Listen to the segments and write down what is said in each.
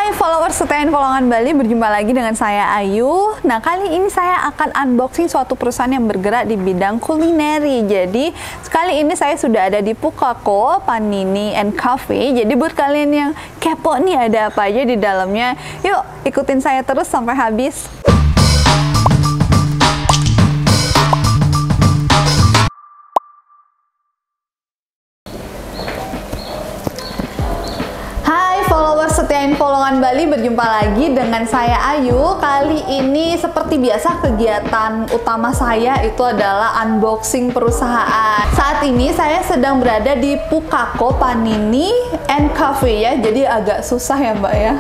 Hai followers setia Infolongan Bali, berjumpa lagi dengan saya Ayu. Nah, kali ini saya akan unboxing suatu perusahaan yang bergerak di bidang kulineri. Jadi, kali ini saya sudah ada di Pukako, Panini and Cafe. Jadi, buat kalian yang kepo nih ada apa aja di dalamnya, yuk ikutin saya terus sampai habis. Followers setia Infolongan Bali, berjumpa lagi dengan saya Ayu. Kali ini seperti biasa kegiatan utama saya itu adalah unboxing perusahaan. Saat ini saya sedang berada di Pukako, Panini and Cafe ya. Jadi agak susah ya Mbak ya.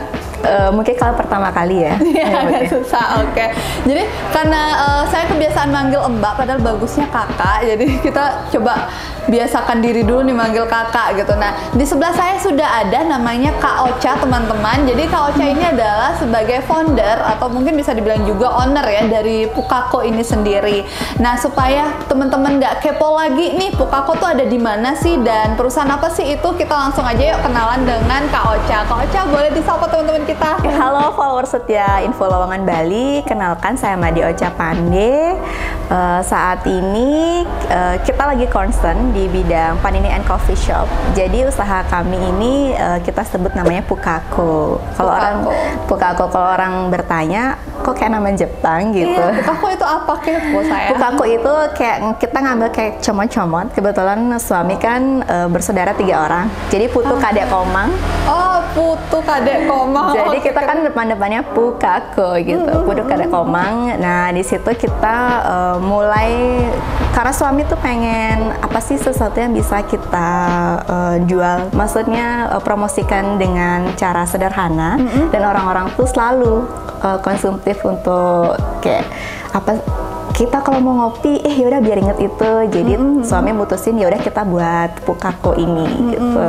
Mungkin kalau pertama kali ya. Iya, agak susah. Oke. Jadi karena saya kebiasaan manggil Mbak, padahal bagusnya kakak. Jadi kita coba biasakan diri dulu nih manggil kakak gitu. Nah, di sebelah saya sudah ada namanya Kak Ocha, teman-teman. Jadi Kak Ocha ini adalah sebagai founder atau mungkin bisa dibilang juga owner ya dari Pukako ini sendiri. Nah, supaya teman-teman nggak kepo lagi nih Pukako tuh ada di mana sih dan perusahaan apa sih itu, kita langsung aja yuk kenalan dengan Kak Ocha. Kak Ocha, boleh disapa teman-teman kita? Halo followers setia Infolongan Bali, kenalkan saya Madi Ocha Pande. Saat ini kita lagi concern di bidang Panini and Coffee Shop. Jadi usaha kami ini kita sebut namanya Pukako. Kalau orang bertanya, kok kayak nama Jepang gitu? Iya, Pukako itu apa kepo saya? Pukako itu kayak kita ngambil kayak comot-comot. Kebetulan suami kan bersaudara 3 orang. Jadi Putu Kadek Komang. Oh, Putu Kadek Komang. Jadi kita kan depan-depannya Pukako gitu. Putu Kadek Komang. Nah, di situ kita mulai karena suami tuh pengen apa sih sesuatu yang bisa kita jual, maksudnya promosikan dengan cara sederhana dan orang-orang tuh selalu konsumtif untuk kayak apa, kita kalau mau ngopi yaudah biar inget itu. Jadi suami mutusin yaudah kita buat Pukako ini gitu.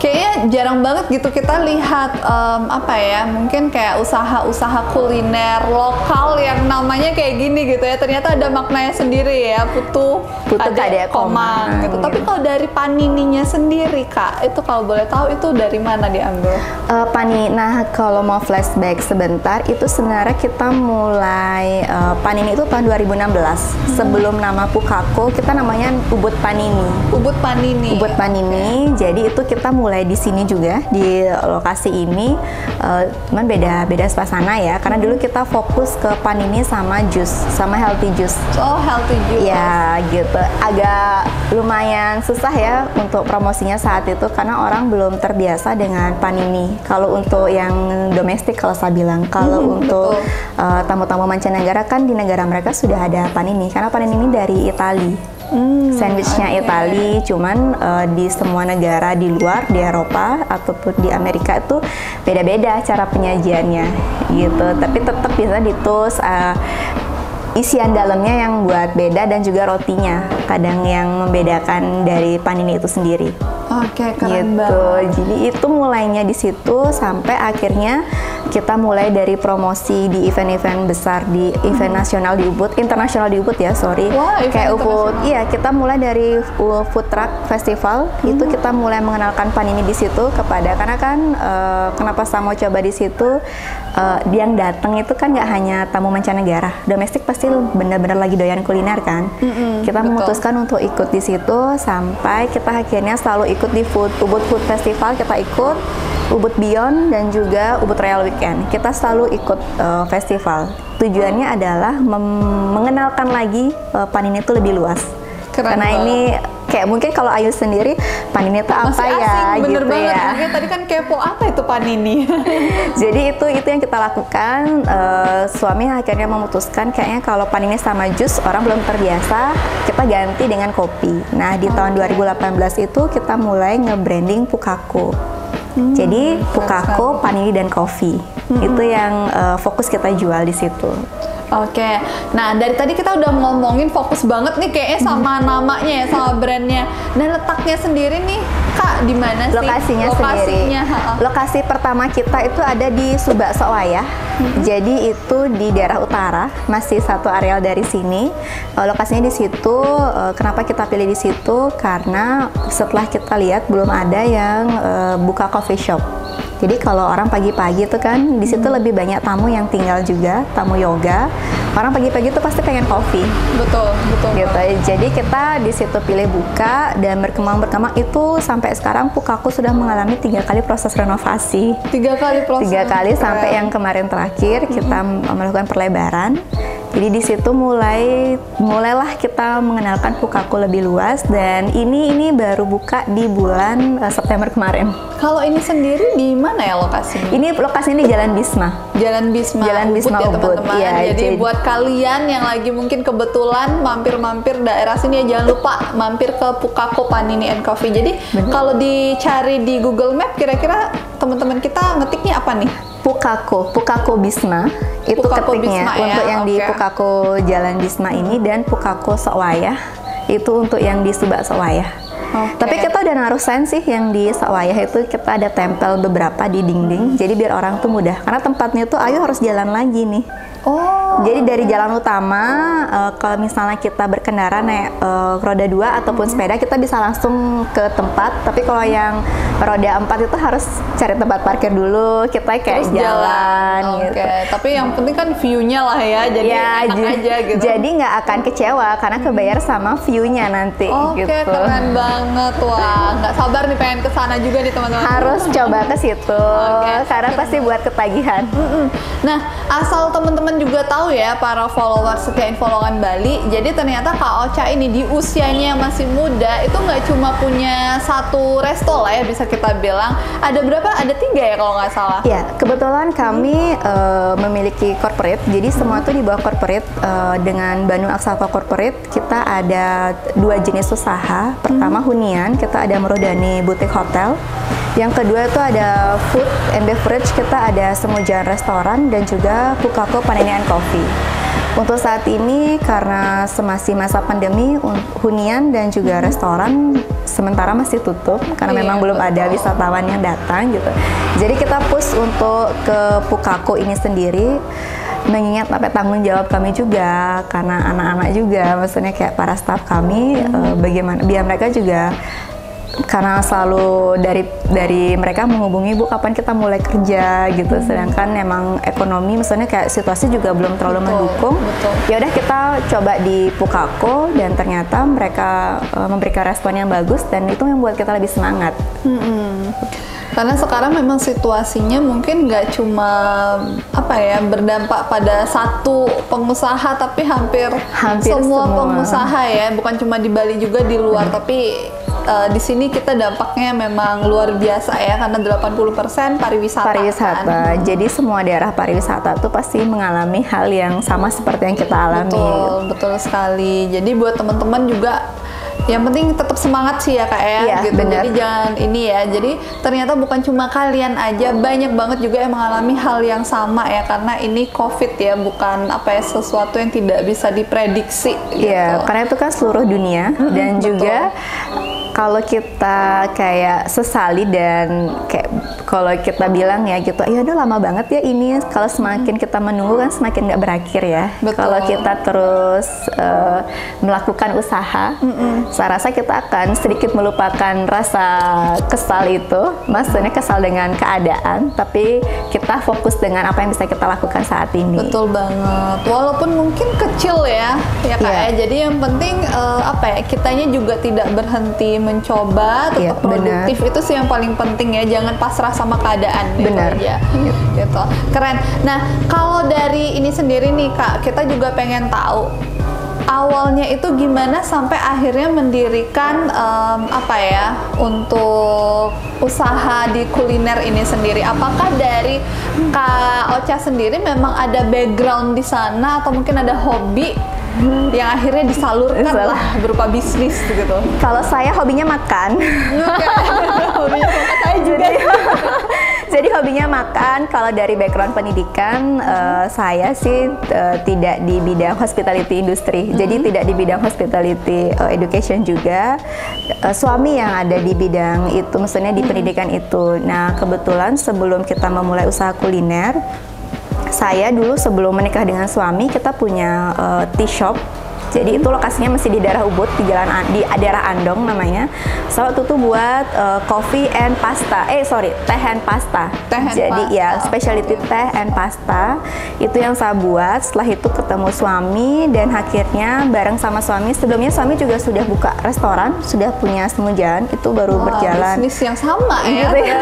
Kayaknya jarang banget gitu kita lihat apa ya, mungkin kayak usaha-usaha kuliner lokal yang namanya kayak gini gitu ya. Ternyata ada maknanya sendiri ya, Putu Kadek Komang gitu. Tapi kalau dari Panininya sendiri Kak, itu kalau boleh tahu itu dari mana diambil? Nah kalau mau flashback sebentar, itu sebenarnya kita mulai Panini itu tahun 2016. Sebelum nama Pukako kita namanya Ubud Panini. Ubud Panini. Ubud Panini. Jadi itu kita mulai di sini juga di lokasi ini, cuman beda suasana ya, karena dulu kita fokus ke Panini sama jus, sama healthy juice. Oh, healthy juice. Ya gitu, agak lumayan susah ya untuk promosinya saat itu karena orang belum terbiasa dengan Panini. Kalau untuk yang domestik kalau saya bilang, kalau untuk tamu-tamu mancanegara kan di negara mereka sudah ada Panini, karena Panini ini dari Itali. Sandwichnya Itali, cuman di semua negara di luar, di Eropa ataupun di Amerika itu beda-beda cara penyajiannya gitu. Tapi tetap bisa ditus isian dalamnya yang buat beda dan juga rotinya kadang yang membedakan dari Panini itu sendiri. Oke, keren gitu. banget. Jadi itu mulainya di situ sampai akhirnya kita mulai dari promosi di event-event besar, di event nasional di Ubud, internasional di Ubud ya, sorry. Wah, kayak Ubud, iya kita mulai dari Food Truck Festival, itu kita mulai mengenalkan Panini di situ kepada, karena kan kenapa saya mau coba di situ, yang datang itu kan nggak hanya tamu mancanegara, domestik pasti benar-benar lagi doyan kuliner kan. Kita memutuskan untuk ikut di situ sampai kita akhirnya selalu ikut di Ubud Food Festival, kita ikut Ubud Beyond dan juga Ubud Royal Weekend. Kita selalu ikut festival. Tujuannya adalah mengenalkan lagi Panini itu lebih luas. Keren karena banget. Ini kayak mungkin kalau Ayu sendiri Panini itu apa masih ya asing, bener gitu banget. ya. Makanya tadi kan kepo apa itu Panini. Jadi itu yang kita lakukan. Suami akhirnya memutuskan kayaknya kalau Panini sama jus orang belum terbiasa, kita ganti dengan kopi. Nah di tahun 2018 itu kita mulai nge-branding Pukako. Jadi Pukako, Panini dan Coffee itu yang fokus kita jual di situ. Oke, nah dari tadi kita udah ngomongin fokus banget nih kayaknya sama namanya ya, sama brandnya. Dan letaknya sendiri nih Kak, di mana sih? Lokasinya sendiri. Lokasi pertama kita itu ada di Subak Sowayah. Jadi itu di daerah utara, masih satu areal dari sini. Lokasinya di situ. Kenapa kita pilih di situ? Karena setelah kita lihat belum ada yang buka coffee shop. Jadi kalau orang pagi-pagi tuh kan di situ lebih banyak tamu yang tinggal juga, tamu yoga. Orang pagi-pagi tuh pasti pengen kopi. Betul, betul. Gitu. Jadi kita di situ pilih buka dan berkembang itu sampai sekarang Pukaku sudah mengalami 3 kali proses renovasi. 3 kali proses. 3 kali sampai yang kemarin terakhir kita melakukan perlebaran. Jadi di situ mulailah kita mengenalkan Pukaku lebih luas dan ini baru buka di bulan September kemarin. Kalau ini sendiri di mana ya lokasinya? Ini lokasinya di Jalan Bisma. Jalan Bisma Ubud ya teman-teman. Ya, jadi buat kalian yang lagi mungkin kebetulan mampir-mampir daerah sini ya jangan lupa mampir ke Pukaku Panini and Coffee. Jadi kalau dicari di Google Map kira-kira teman-teman kita ngetiknya apa nih? Pukaku Bisma itu Pukaku ketiknya Bisma, untuk ya? yang di Pukaku Jalan Bisma ini dan Pukaku Sowayah itu untuk yang di Subak Sowayah. Tapi kita udah naruh sign sih yang di Sowayah itu kita ada tempel beberapa di dinding jadi biar orang tuh mudah karena tempatnya tuh ayo harus jalan lagi nih. Jadi dari jalan utama kalau misalnya kita berkendara naik roda 2 ataupun sepeda kita bisa langsung ke tempat. Tapi kalau yang roda 4 itu harus cari tempat parkir dulu. Kita kayak jalan gitu. Tapi yang penting kan view-nya lah ya. Jadi enak aja gitu. Jadi nggak akan kecewa karena kebayar sama view-nya nanti. Gitu. Keren banget. Wah, nggak sabar nih pengen kesana juga nih teman-teman. Harus coba ke situ karena pasti buat ketagihan. Nah, asal teman-teman juga tahu ya para followers setia Infolongan Bali, jadi ternyata Kak Ocha ini di usianya yang masih muda itu nggak cuma punya satu resto lah ya bisa kita bilang. Ada berapa? Ada 3 ya kalau nggak salah. Ya, kebetulan kami memiliki corporate, jadi semua itu di bawah corporate dengan Bandung Aksata Corporate. Kita ada 2 jenis usaha. Pertama hunian, kita ada Merodani Boutique Hotel. Yang kedua itu ada food and beverage, kita ada Semujan Restoran dan juga Pukaku Panini and Coffee. Untuk saat ini karena masih masa pandemi, hunian dan juga restoran sementara masih tutup karena memang belum ada wisatawan yang datang gitu. Jadi kita push untuk ke Pukaku ini sendiri mengingat tanggung jawab kami juga karena anak-anak juga, maksudnya kayak para staff kami bagaimana biar mereka juga karena selalu dari mereka menghubungi Bu kapan kita mulai kerja gitu, sedangkan emang ekonomi misalnya kayak situasi juga belum terlalu mendukung. Ya udah kita coba di Pukaku dan ternyata mereka memberikan respon yang bagus dan itu yang membuat kita lebih semangat. Karena sekarang memang situasinya mungkin nggak cuma berdampak pada satu pengusaha tapi hampir semua pengusaha ya, bukan cuma di Bali juga di luar tapi di sini kita dampaknya memang luar biasa ya karena 80% pariwisata. Kan? Jadi semua daerah pariwisata tuh pasti mengalami hal yang sama seperti yang kita alami. Betul sekali. Jadi buat teman-teman juga yang penting tetap semangat sih ya Kak ya, gitu. Bener. Jadi jangan ini ya. Jadi ternyata bukan cuma kalian aja, banyak banget juga yang mengalami hal yang sama ya karena ini COVID ya, bukan sesuatu yang tidak bisa diprediksi. Iya, karena itu kan seluruh dunia dan juga kalau kita kayak sesali dan kayak kalau kita bilang ya gitu, ya udah lama banget ya ini. Kalau semakin kita menunggu kan semakin nggak berakhir ya. Kalau kita terus melakukan usaha, saya rasa kita akan sedikit melupakan rasa kesal itu. Maksudnya kesal dengan keadaan, tapi kita fokus dengan apa yang bisa kita lakukan saat ini. Betul banget. Walaupun mungkin kecil ya Kak ya. Jadi yang penting kitanya juga tidak berhenti mencoba, tetap produktif. Itu sih yang paling penting ya. Jangan pasrah sama keadaan. Benar. Gitu. Keren. Nah, kalau dari ini sendiri nih Kak, kita juga pengen tahu awalnya itu gimana sampai akhirnya mendirikan untuk usaha di kuliner ini sendiri. Apakah dari Kak Ocha sendiri memang ada background di sana atau mungkin ada hobi yang akhirnya disalurkan lah berupa bisnis gitu? Kalau saya hobinya makan. Hobinya makan saya juga. Jadi hobinya makan. Kalau dari background pendidikan, saya sih tidak di bidang hospitality industry. Jadi tidak di bidang hospitality education juga. Suami yang ada di bidang itu, maksudnya di pendidikan itu. Nah, kebetulan sebelum kita memulai usaha kuliner, saya dulu sebelum menikah dengan suami kita punya tea shop Jadi itu lokasinya masih di daerah Ubud, di di daerah Andong namanya. So itu tuh buat coffee and pasta. Teh and pasta. Jadi ya specialty teh and pasta itu yang saya buat. Setelah itu ketemu suami dan akhirnya bareng sama suami. Sebelumnya suami juga sudah buka restoran, sudah punya Semujan. Itu baru berjalan. Bisnis yang sama ya. Gitu ya.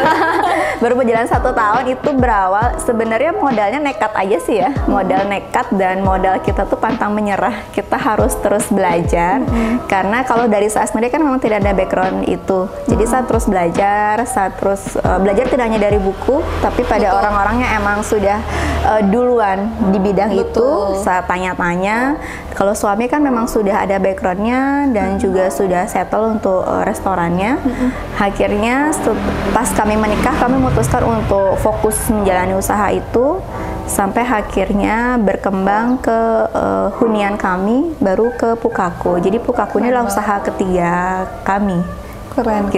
Baru berjalan 1 tahun. Itu berawal sebenarnya modalnya nekat aja sih ya. Modal nekat dan modal kita tuh pantang menyerah. Kita harus terus belajar karena kalau dari saya sendiri kan memang tidak ada background itu. Jadi saya terus belajar, belajar tidak hanya dari buku, tapi pada orang-orang yang emang sudah duluan di bidang itu. Saya tanya-tanya. Kalau suami kan memang sudah ada backgroundnya dan juga sudah settle untuk restorannya. Akhirnya pas kami menikah, kami memutuskan untuk fokus menjalani usaha itu sampai akhirnya berkembang ke hunian kami, baru ke Pukaku. Jadi Pukaku ini adalah usaha ketiga kami. Keren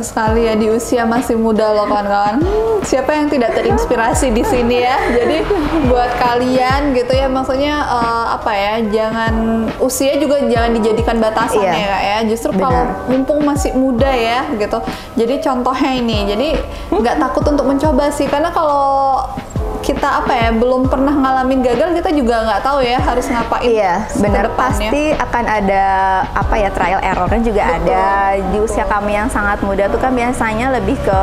sekali ya, di usia masih muda loh kawan-kawan. Siapa yang tidak terinspirasi di sini ya? Jadi buat kalian gitu ya, maksudnya jangan usia juga jangan dijadikan batasan ya Kak ya. Justru kalau mumpung masih muda ya gitu. Jadi contohnya ini, jadi nggak takut untuk mencoba sih, karena kalau kita belum pernah ngalamin gagal, kita juga nggak tahu ya harus ngapain. Iya, benar, pasti akan ada trial errornya juga. Ada di usia kami yang sangat muda tuh kan biasanya lebih ke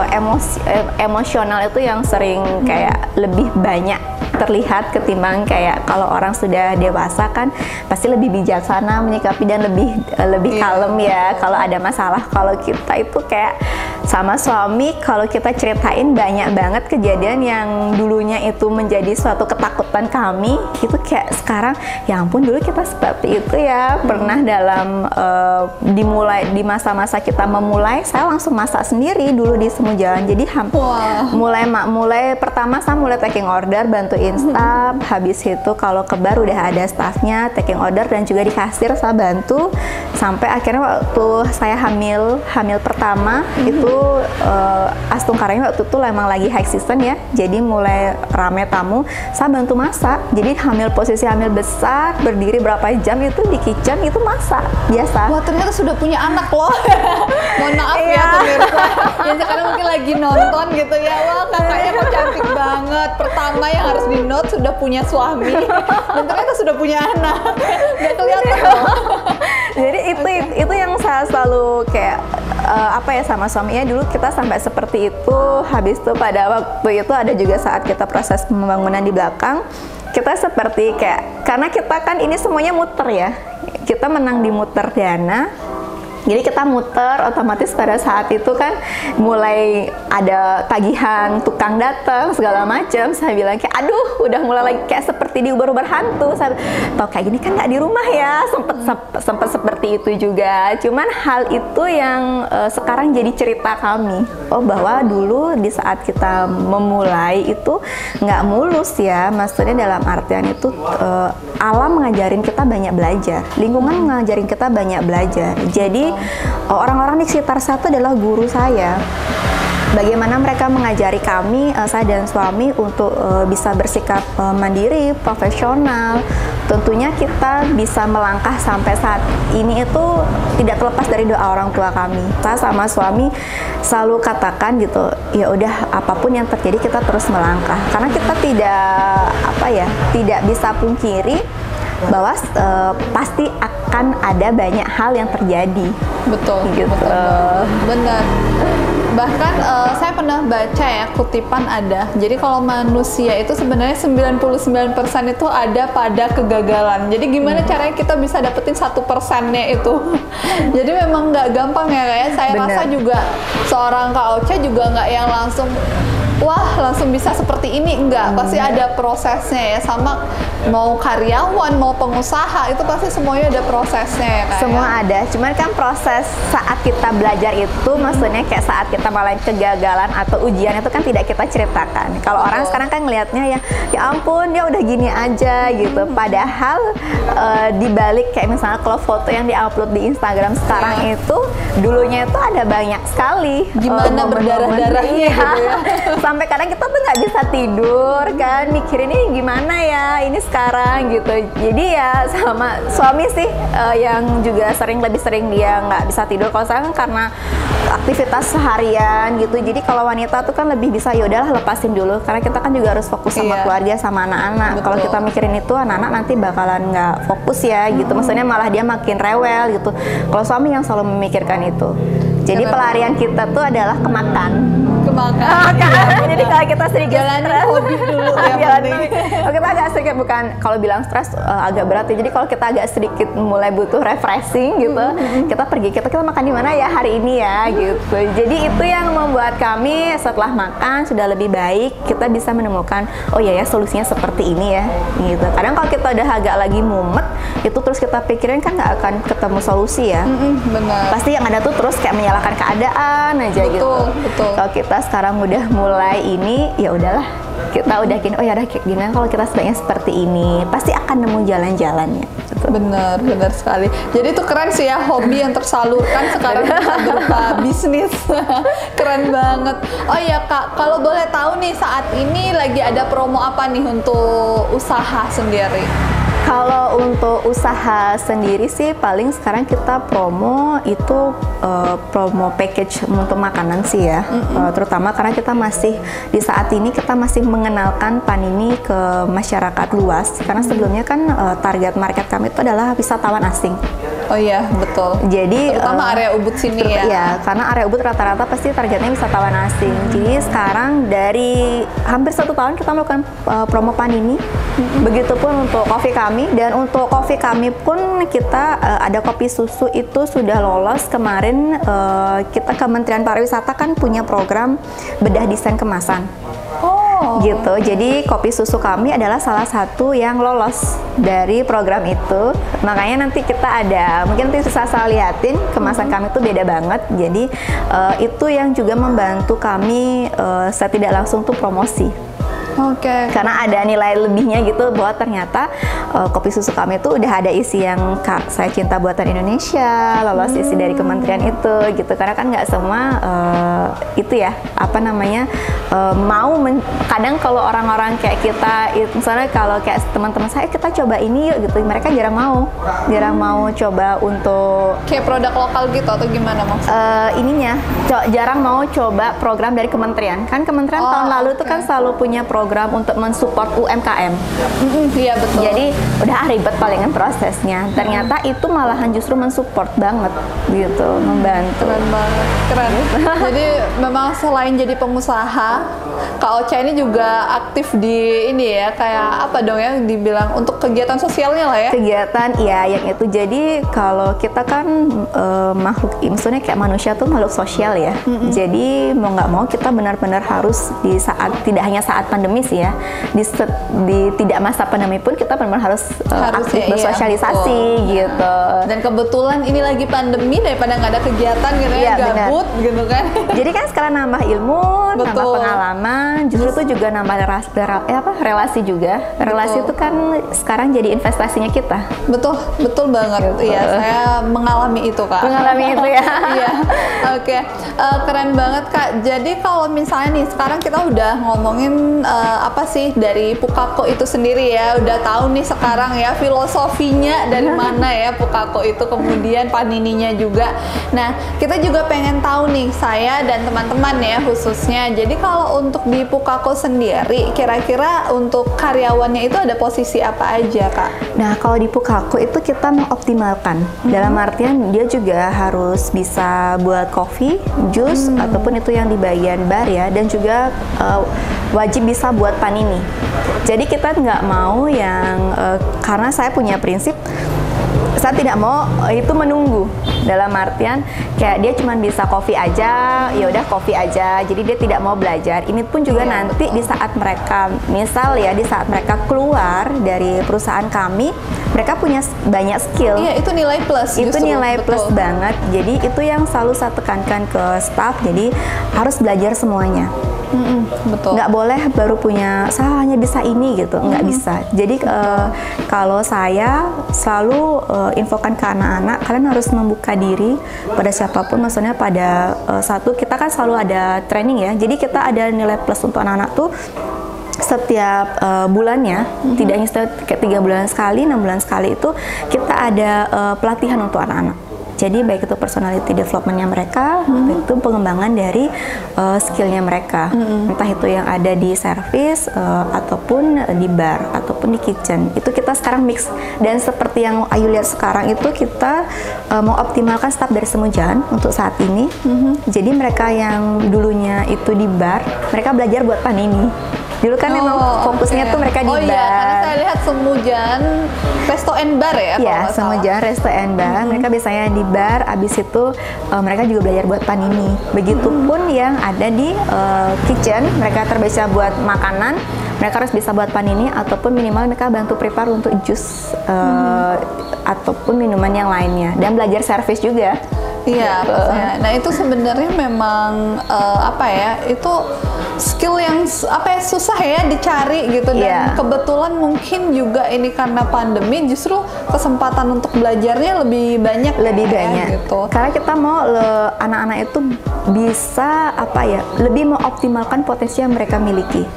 emosional itu yang sering kayak lebih banyak terlihat ketimbang kayak kalau orang sudah dewasa kan pasti lebih bijaksana menyikapi dan lebih kalem ya kalau ada masalah. Kalau kita itu kayak sama suami, kalau kita ceritain banyak banget kejadian yang dulunya itu menjadi suatu ketakutan kami, itu kayak sekarang ya ampun dulu kita seperti itu ya. Pernah dalam dimulai di masa-masa kita memulai, saya langsung masak sendiri dulu di Semujan. Jadi mulai pertama saya mulai taking order, bantuin staff. Habis itu kalau ke bar udah ada staffnya, taking order dan juga di kasir saya bantu. Sampai akhirnya waktu saya hamil pertama itu Astung Karangnya waktu itu emang lagi high season ya, jadi mulai rame tamu, saya bantu masak. Jadi posisi hamil besar, berdiri berapa jam itu di kitchen itu masak biasa. Wah, ternyata sudah punya anak loh. Mohon maaf ya pemirsa yang sekarang mungkin lagi nonton gitu ya. Wah, kakaknya kok cantik banget, pertama yang harus di note sudah punya suami dan ternyata sudah punya anak. Gak kelihatan loh. Jadi itu yang saya selalu kayak sama suaminya dulu kita sampai seperti itu. Habis itu pada waktu itu ada juga saat kita proses pembangunan di belakang, kita seperti kayak, karena kita kan ini semuanya muter ya, kita menang di muter dana. Jadi kita muter, otomatis pada saat itu kan mulai ada tagihan tukang datang segala macam. Saya bilang kayak aduh udah mulai lagi kayak seperti di ubur-ubur hantu. Saya tau kayak gini kan nggak di rumah ya, sempet seperti itu juga. Cuman hal itu yang sekarang jadi cerita kami. Oh bahwa dulu di saat kita memulai itu nggak mulus ya, maksudnya dalam artian itu alam ngajarin kita banyak belajar, lingkungan ngajarin kita banyak belajar. Jadi orang-orang di sekitar saya itu adalah guru saya. Bagaimana mereka mengajari kami, saya dan suami untuk bisa bersikap mandiri, profesional. Tentunya kita bisa melangkah sampai saat ini itu tidak terlepas dari doa orang tua kami. Saya sama suami selalu katakan gitu, ya udah apapun yang terjadi kita terus melangkah. Karena kita tidak bisa pungkiri bahwa pasti akan ada banyak hal yang terjadi. Betul, gitu. Benar. Bahkan saya pernah baca ya, kutipan ada. Jadi kalau manusia itu sebenarnya 99% itu ada pada kegagalan. Jadi gimana caranya kita bisa dapetin 1%-nya itu? Jadi memang nggak gampang ya kayak. Saya rasa juga seorang Kak Ocha juga nggak yang langsung langsung bisa seperti ini, enggak. Pasti ada prosesnya ya, sama mau karyawan, mau pengusaha, itu pasti semuanya ada prosesnya ya Kak. Semua ada, cuman kan proses saat kita belajar itu maksudnya kayak saat kita mengalami kegagalan atau ujian itu kan tidak kita ceritakan. Kalau orang sekarang kan ngelihatnya ya ampun dia udah gini aja gitu. Padahal dibalik kayak misalnya kalau foto yang diupload di Instagram sekarang itu dulunya itu ada banyak sekali gimana berdarah-darahnya gitu ya. Sampai kadang kita wanita tuh nggak bisa tidur kan, mikirin ini gimana ya ini sekarang gitu. Jadi ya sama suami sih yang juga lebih sering dia nggak bisa tidur. Kalau saya kan karena aktivitas seharian gitu, jadi kalau wanita tuh kan lebih bisa ya udahlah lepasin dulu, karena kita kan juga harus fokus sama keluarga sama anak-anak. Kalau kita mikirin itu, anak-anak nanti bakalan nggak fokus ya gitu, maksudnya malah dia makin rewel gitu. Kalau suami yang selalu memikirkan itu, jadi pelarian kita tuh adalah kemakan. Jadi kalau kita sedikit jalanin hobi dulu ya. Kalau kita agak sedikit, bukan kalau bilang stres agak berat ya. Jadi kalau kita agak sedikit mulai butuh refreshing gitu, kita pergi, kita makan di mana ya hari ini ya gitu. Jadi itu yang membuat kami setelah makan sudah lebih baik, kita bisa menemukan oh ya solusinya seperti ini ya gitu. Kadang kalau kita udah agak lagi mumet itu terus kita pikirin kan nggak akan ketemu solusi ya. Benar. Pasti yang ada tuh terus kayak menyalahkan keadaan aja gitu. Betul. Kalau kita sekarang udah mulai ini, ya udahlah, kita udah gini, oh ya udah gimana kalau kita sebaiknya seperti ini, pasti akan nemu jalan-jalannya. Gitu. Benar sekali. Jadi itu keren sih ya, hobi yang tersalurkan sekarang bisa berupa bisnis. Keren banget. Oh ya Kak, kalau boleh tahu nih saat ini lagi ada promo apa nih untuk usaha sendiri? Kalau untuk usaha sendiri sih paling sekarang kita promo itu promo package untuk makanan sih ya, terutama karena kita masih di saat ini kita masih mengenalkan Panini ke masyarakat luas, karena sebelumnya kan target market kami itu adalah wisatawan asing. Oh iya, betul. Jadi terutama area Ubud sini ya. Ya, karena area Ubud rata-rata pasti targetnya wisatawan asing. Jadi sekarang dari hampir 1 tahun kita melakukan promo Panini. Begitupun untuk kopi kami, dan untuk kopi kami pun kita ada kopi susu itu sudah lolos kemarin. Kita Kementerian Pariwisata kan punya program bedah desain kemasan. Gitu, jadi kopi susu kami adalah salah satu yang lolos dari program itu. Makanya nanti kita ada, mungkin nanti bisa saya liatin kemasan kami itu beda banget. Jadi itu yang juga membantu kami saya tidak langsung tuh promosi. Karena ada nilai lebihnya gitu, bahwa ternyata kopi susu kami itu udah ada isi yang saya cinta buatan Indonesia, lolos isi dari kementerian itu gitu. Karena kan nggak semua itu ya, apa namanya, kadang kalau orang-orang kayak kita, misalnya kalau kayak teman-teman saya, kita coba ini yuk gitu, mereka jarang mau coba untuk kayak produk lokal gitu atau gimana maksudnya? Jarang mau coba program dari kementerian. Kan kementerian tahun lalu itu kan selalu punya program untuk mensupport UMKM. Iya betul. Jadi udah ribet palingan prosesnya. Ternyata itu malahan justru mensupport banget gitu, membantu. Keren banget, keren. Jadi memang selain jadi pengusaha, Kak Ocha ini juga aktif di ini ya, kayak apa dong ya dibilang untuk kegiatan sosialnya lah ya? Kegiatan, iya yang itu. Jadi kalau kita kan makhluk, maksudnya kayak manusia tuh makhluk sosial ya. Jadi mau nggak mau kita benar-benar harus di saat, tidak hanya saat pandemi sih ya, di tidak masa pandemi pun kita benar-benar harus aktif bersosialisasi gitu. Dan kebetulan ini lagi pandemi, daripada nggak ada kegiatan gitu ya, gabut gitu kan. Jadi kan sekarang nambah ilmu, nambah pengalaman, justru itu juga nambah relasi juga. Relasi itu kan sekarang jadi investasinya kita. Betul banget. Iya, saya mengalami itu Kak. Mengalami itu ya. Iya. Oke. Keren banget Kak. Jadi kalau misalnya nih sekarang kita udah ngomongin apa sih dari Pukako itu sendiri ya, udah tahu nih sekarang ya filosofinya dari mana ya Pukako itu, kemudian Panininya juga. Nah, kita juga pengen tahu nih, saya dan teman-teman ya khususnya. Jadi kalau untuk di Pukako sendiri, kira-kira untuk karyawannya itu ada posisi apa aja Kak? Nah, kalau di Pukako itu kita mengoptimalkan, dalam artian dia juga harus bisa buat kopi, jus, ataupun itu yang di bagian bar ya, dan juga wajib bisa buat Panini. Jadi kita nggak mau yang karena saya punya prinsip, saya tidak mau itu menunggu, dalam artian kayak dia cuma bisa kopi aja, ya udah kopi aja, jadi dia tidak mau belajar. Ini pun juga nanti di saat mereka, misal ya, di saat mereka keluar dari perusahaan kami, mereka punya banyak skill. Iya, itu nilai plus. Itu nilai plus banget. Jadi itu yang selalu saya tekankan ke staff, jadi harus belajar semuanya. Betul. Nggak boleh baru punya saya hanya bisa ini gitu, nggak bisa. Jadi kalau saya selalu infokan ke anak-anak, kalian harus membuka diri pada siapapun, maksudnya pada satu kita kan selalu ada training ya, jadi kita ada nilai plus untuk anak-anak tuh setiap bulannya, tidak hanya setiap 3 bulan sekali, 6 bulan sekali itu kita ada pelatihan untuk anak-anak. Jadi baik itu personality development-nya mereka, baik itu pengembangan dari skillnya mereka, entah itu yang ada di service ataupun di bar ataupun di kitchen. Itu kita sekarang mix, dan seperti yang Ayu lihat sekarang itu kita mau optimalkan staff dari Semujan untuk saat ini. Jadi mereka yang dulunya itu di bar, mereka belajar buat panini. Dulu kan memang fokusnya tuh mereka di bar. Iya, karena saya lihat Semujan Resto and Bar ya. Iya, Semujan Resto and Bar. Mereka biasanya di bar, abis itu mereka juga belajar buat panini. Begitupun yang ada di kitchen, mereka terbiasa buat makanan, mereka harus bisa buat panini ataupun minimal mereka bantu prepare untuk jus ataupun minuman yang lainnya, dan belajar service juga. Iya, nah itu sebenarnya memang apa ya, itu skill yang susah ya dicari gitu, dan kebetulan mungkin juga ini karena pandemi justru kesempatan untuk belajarnya lebih banyak gitu. Karena kita mau anak-anak itu bisa lebih mengoptimalkan potensi yang mereka miliki.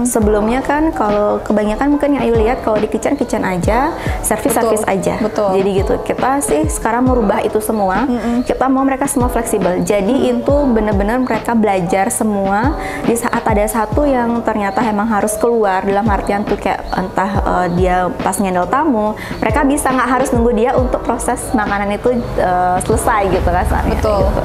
Sebelumnya kan kalau kebanyakan mungkin yang Ayu lihat kalau di kitchen aja, service aja. Jadi gitu, kita sih sekarang merubah itu semua. Kita mau mereka semua fleksibel. Jadi itu benar-benar mereka belajar semua di saat ada satu yang ternyata emang harus keluar, dalam artian tuh kayak entah dia pas ngendel tamu, mereka bisa nggak harus nunggu dia untuk proses makanan itu selesai gitu kasarnya. Betul. Gitu.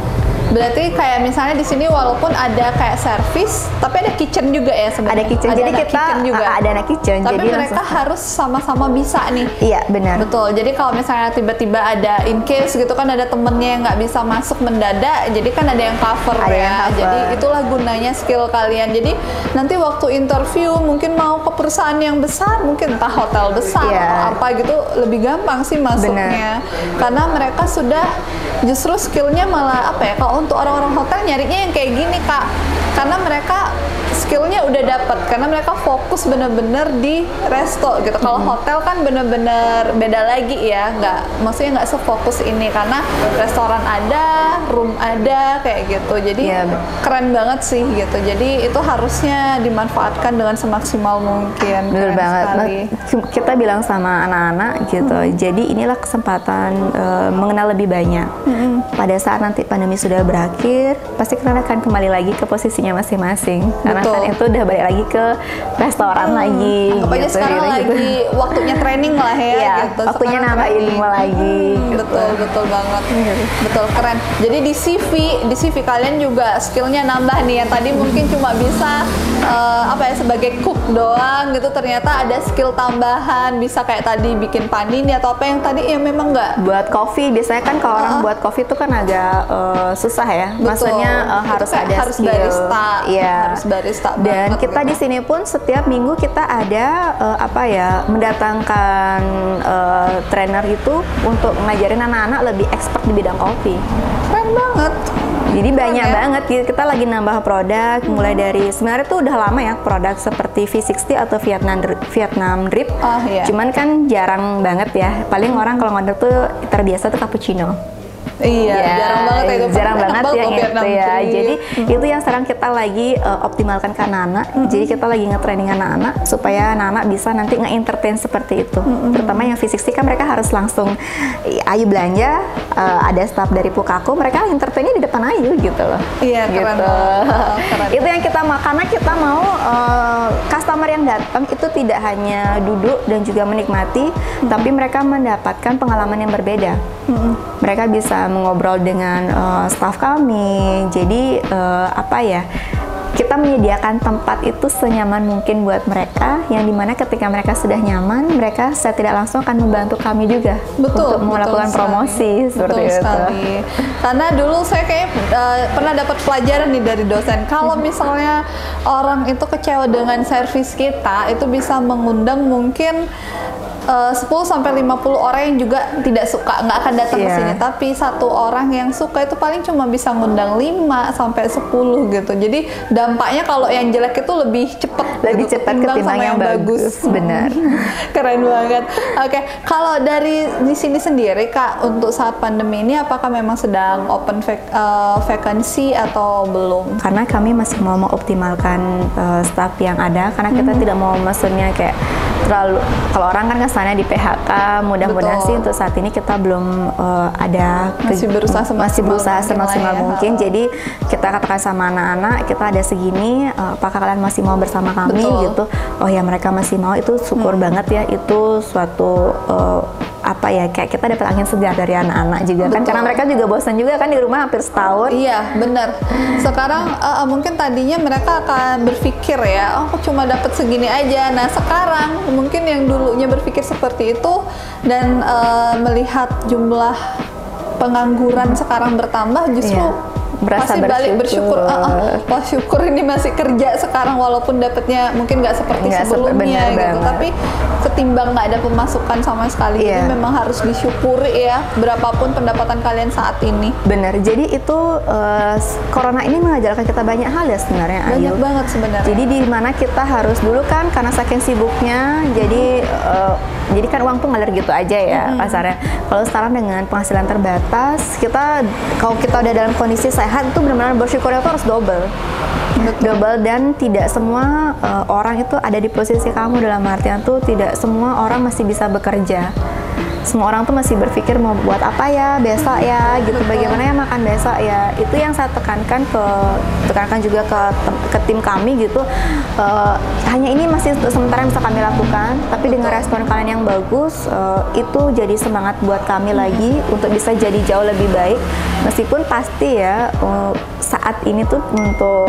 Berarti kayak misalnya di sini walaupun ada kayak service, tapi ada kitchen juga ya sebenarnya. Ada kitchen. Jadi kita ada anak kitchen. Tapi jadi mereka harus sama-sama bisa nih. Iya, benar. Betul. Jadi kalau misalnya tiba-tiba ada in case gitu kan, ada temennya yang nggak bisa masuk mendadak, jadi kan ada yang cover ya. Jadi itulah gunanya skill kalian. Jadi nanti waktu interview mungkin mau ke perusahaan yang besar, mungkin entah hotel besar atau apa gitu, lebih gampang sih masuknya. Karena mereka sudah justru skillnya malah apa ya, kalau untuk orang-orang hotel nyarinya yang kayak gini Kak, karena mereka skillnya udah dapat, karena mereka fokus bener-bener di resto gitu. Kalau hotel kan bener-bener beda lagi ya, maksudnya nggak sefokus ini, karena restoran ada, room ada kayak gitu. Jadi keren banget sih gitu. Jadi itu harusnya dimanfaatkan dengan semaksimal mungkin. Betul banget. Kita bilang sama anak-anak gitu. Jadi inilah kesempatan mengenal lebih banyak. Pada saat nanti pandemi sudah berakhir, pasti kalian akan kembali lagi ke posisinya masing-masing. Karena kan itu udah balik lagi ke restoran lagi. Anggap aja sekarang lagi waktunya training lah ya. Gitu. Waktunya nambah ilmu lagi. Betul banget. Betul, keren. Jadi di CV kalian juga skillnya nambah nih. Yang tadi mungkin cuma bisa sebagai cook doang gitu, ternyata ada skill tambahan, bisa kayak tadi bikin panini atau apa yang tadi memang nggak. Buat kopi biasanya kan kalau orang buat kopi itu kan agak susah ya. Maksudnya harus ada skill. Harus barista. Dan kita di sini pun setiap minggu kita ada mendatangkan trainer itu untuk ngajarin anak-anak lebih expert di bidang kopi. Keren banget. Jadi banyak banget, kita lagi nambah produk, mulai dari sebenarnya tuh udah lama ya produk seperti V60 atau Vietnam Drip. Cuman kan jarang banget ya. Paling orang kalau ngorder tuh terbiasa tuh cappuccino. Jarang banget itu. Jarang banget yang itu ya. Jadi itu yang sekarang kita lagi optimalkan ke anak-anak. Jadi kita lagi nge-training anak-anak supaya anak-anak bisa nanti nge-entertain seperti itu. Terutama yang V60 kan mereka harus langsung Ayu belanja, ada staff dari Pukaku, mereka entertainnya di depan Ayu gitu loh. Iya, keren. Keren. Itu yang kita mau, karena kita mau customer yang datang itu tidak hanya duduk dan juga menikmati, tapi mereka mendapatkan pengalaman yang berbeda. Mereka bisa mengobrol dengan staff kami. Jadi kita menyediakan tempat itu senyaman mungkin buat mereka, yang dimana ketika mereka sudah nyaman, mereka secara tidak langsung akan membantu kami juga untuk melakukan promosi seperti itu. Karena dulu saya kayak pernah dapat pelajaran nih dari dosen, kalau misalnya orang itu kecewa dengan servis kita, itu bisa mengundang mungkin 10 sampai 50 orang yang juga tidak suka, nggak akan datang ke sini. Tapi satu orang yang suka itu paling cuma bisa ngundang 5 sampai 10 gitu. Jadi dampaknya kalau yang jelek itu lebih cepat ketimbang sama yang bagus. Benar. Keren banget. Oke, kalau dari di sini sendiri Kak, untuk saat pandemi ini apakah memang sedang open vacancy atau belum? Karena kami masih mau mengoptimalkan staff yang ada, karena kita tidak mau maksudnya kayak terlalu, kalau orang kan kesannya di PHK. Mudah-mudahan sih untuk saat ini kita belum ada masih berusaha semaksimal mungkin. Jadi kita katakan sama anak-anak, kita ada segini, apakah kalian masih mau bersama kami gitu. Oh ya, mereka masih mau, itu syukur banget ya. Itu suatu apa ya, kayak kita dapat angin segar dari anak-anak juga kan, karena mereka juga bosan juga kan di rumah hampir setahun. Iya, benar. Sekarang mungkin tadinya mereka akan berpikir ya, oh aku cuma dapat segini aja. Nah sekarang mungkin yang dulunya berpikir seperti itu dan melihat jumlah pengangguran sekarang bertambah, justru berasa masih balik bersyukur. Wah, syukur ini masih kerja sekarang walaupun dapatnya mungkin nggak seperti sebelumnya gitu. Tapi ketimbang nggak ada pemasukan sama sekali, jadi memang harus disyukuri ya, berapapun pendapatan kalian saat ini. Benar. Jadi itu corona ini mengajarkan kita banyak hal ya sebenarnya. Banyak banget sebenarnya. Jadi di mana kita harus dulu kan karena saking sibuknya, jadi kan uang tuh ngalir gitu aja ya kasarnya. Kalau sekarang dengan penghasilan terbatas, kalau kita udah dalam kondisi sehat itu benar-benar bersyukurnya tuh harus double. Dan tidak semua orang itu ada di posisi kamu, dalam artian tuh tidak semua orang masih bisa bekerja. Semua orang tuh masih berpikir mau buat apa ya besok ya gitu, bagaimana ya makan besok ya. Itu yang saya tekankan juga ke tim kami gitu. Hanya ini masih sementara yang bisa kami lakukan, tapi dengan respon kalian yang bagus, itu jadi semangat buat kami lagi untuk bisa jadi jauh lebih baik. Meskipun pasti ya saat ini tuh untuk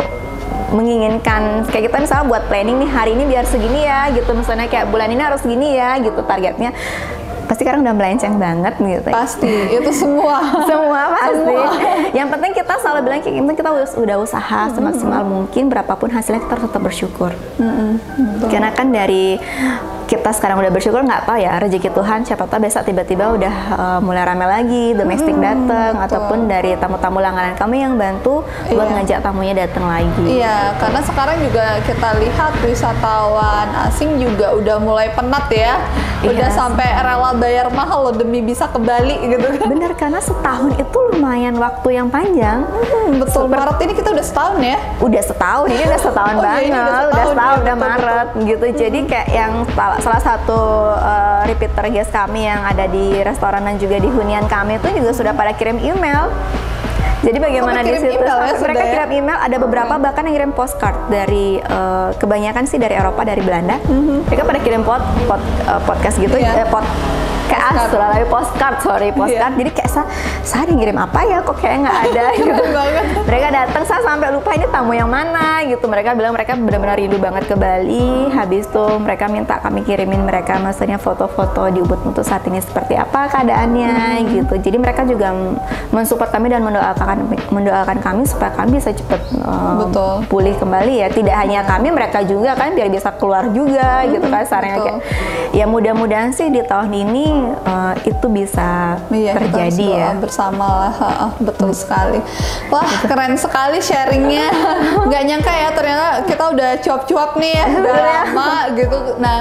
menginginkan kayak kita misalnya buat planning nih, hari ini biar segini ya gitu, misalnya kayak bulan ini harus segini ya gitu targetnya, pasti sekarang udah melenceng banget gitu. Pasti itu semua pasti. Yang penting kita selalu bilang kayak gimana, kita udah usaha semaksimal mungkin, berapapun hasilnya kita harus tetap bersyukur. Karena kan dari kita sekarang udah bersyukur, nggak tahu ya rezeki Tuhan, siapa tahu besok tiba-tiba udah mulai rame lagi, domestik datang, ataupun dari tamu-tamu langganan kami yang bantu buat ngajak tamunya datang lagi. Iya, karena sekarang juga kita lihat wisatawan asing juga udah mulai penat ya, udah sampai rela bayar mahal loh demi bisa ke Bali gitu kan. Bener, karena setahun itu lumayan waktu yang panjang. Betul. Maret ini kita udah setahun ya? Udah setahun, ini udah setahun banget, udah Maret gitu. Jadi kayak yang salah satu repeater guest kami yang ada di restoran dan juga di hunian kami itu juga sudah pada kirim email. Jadi bagaimana di situ mereka kirim email, ada beberapa bahkan yang kirim postcard dari kebanyakan sih dari Eropa, dari Belanda. Mereka pada kirim podcast gitu, postcard. Jadi kayak saya ngirim apa ya, kok kayak nggak ada gitu. Mereka datang, saya sampai lupa ini tamu yang mana gitu. Mereka bilang mereka benar-benar rindu banget ke Bali. Habis itu mereka minta kami kirimin mereka maksudnya foto-foto di Ubud untuk saat ini seperti apa keadaannya gitu. Jadi mereka juga mensupport kami dan mendoakan kami supaya kami bisa cepat pulih kembali ya. Tidak hanya kami, mereka juga kan biar bisa keluar juga gitu kan sarangnya kayak. Ya mudah-mudahan sih di tahun ini itu bisa terjadi ya bersama lah. Betul sekali. Wah, keren sekali sharingnya. Nggak nyangka ya ternyata kita udah cuap-cuap nih ya, udah lama gitu. Nah,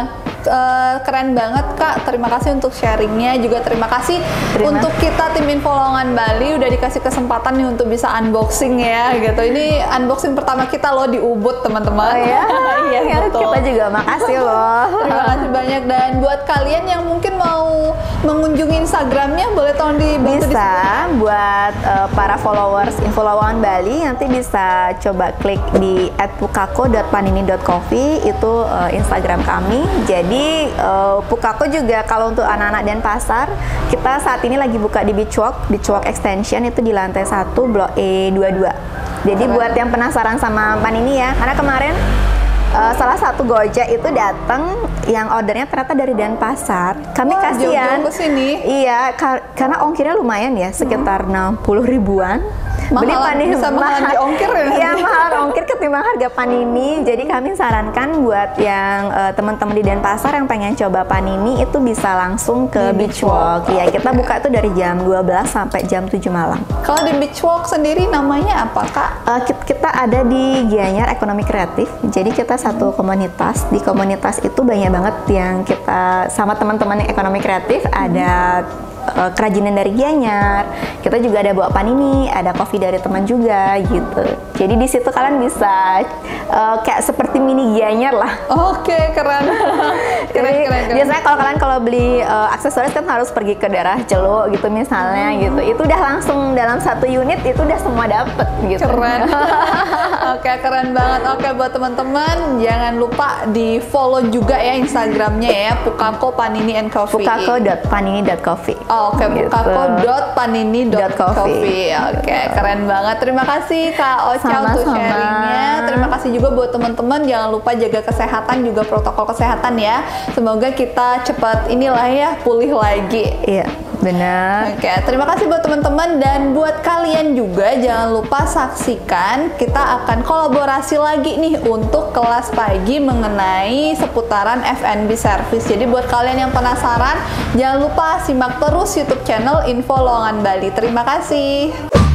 keren banget Kak, terima kasih untuk sharingnya, juga terima kasih untuk kita tim Info Lowongan Bali udah dikasih kesempatan nih untuk bisa unboxing ya gitu. Ini unboxing pertama kita loh di Ubud teman-teman. Iya, betul. Kita juga makasih loh. Terima kasih banyak, dan buat kalian yang mungkin mau mengunjungi Instagramnya boleh tolong dibantu. Bisa buat para followers Info Lowongan Bali nanti bisa coba klik di @pukako.panini.coffee, itu Instagram kami. Jadi Pukako juga kalau untuk anak-anak Denpasar, kita saat ini lagi buka di Beach Walk Extension, itu di lantai 1 Blok E22. Jadi buat yang penasaran sama Panini ya, karena kemarin salah satu Gojek itu datang yang ordernya ternyata dari Denpasar. Kami kasihan. Jauh-jauh kesini. Iya, karena ongkirnya lumayan ya, sekitar 60 ribuan. beli panini bisa mahal di ongkir ya? Iya, mahal ongkir ketimbang harga panini. Jadi kami sarankan buat yang teman-teman di Denpasar yang pengen coba panini itu bisa langsung ke Beach Walk. Ya, kita buka itu dari jam 12 sampai jam 7 malam. Kalau di Beach Walk sendiri namanya apa, Kak? Kita ada di Gianyar Ekonomi Kreatif. Jadi kita satu komunitas. Di komunitas itu banyak banget yang kita sama teman-teman yang ekonomi kreatif. Ada kerajinan dari Gianyar, kita juga ada bawa panini, ada kopi dari teman juga gitu. Jadi di situ kalian bisa kayak seperti mini Gianyar lah. Oke, keren. keren. Biasanya kalau beli aksesoris kan harus pergi ke daerah Celuk gitu misalnya gitu. Itu udah langsung dalam satu unit itu udah semua dapet gitu. Keren. Oke, keren banget. Oke, buat teman-teman jangan lupa di follow juga ya Instagramnya ya, Pukako Panini and Coffee. Pukako.panini.coffee. Oke, gitu. Pukako.panini.coffee. Oke, keren banget. Terima kasih Kak Ocha untuk sharingnya. Terima kasih juga buat teman-teman. Jangan lupa jaga kesehatan juga, protokol kesehatan ya. Semoga kita cepat pulih lagi. Iya, benar. Oke, terima kasih buat teman-teman dan buat kalian juga jangan lupa saksikan kita akan kolaborasi lagi nih untuk kelas pagi mengenai seputaran F&B service. Jadi buat kalian yang penasaran, jangan lupa simak terus YouTube channel Info Lowongan Bali. Terima kasih.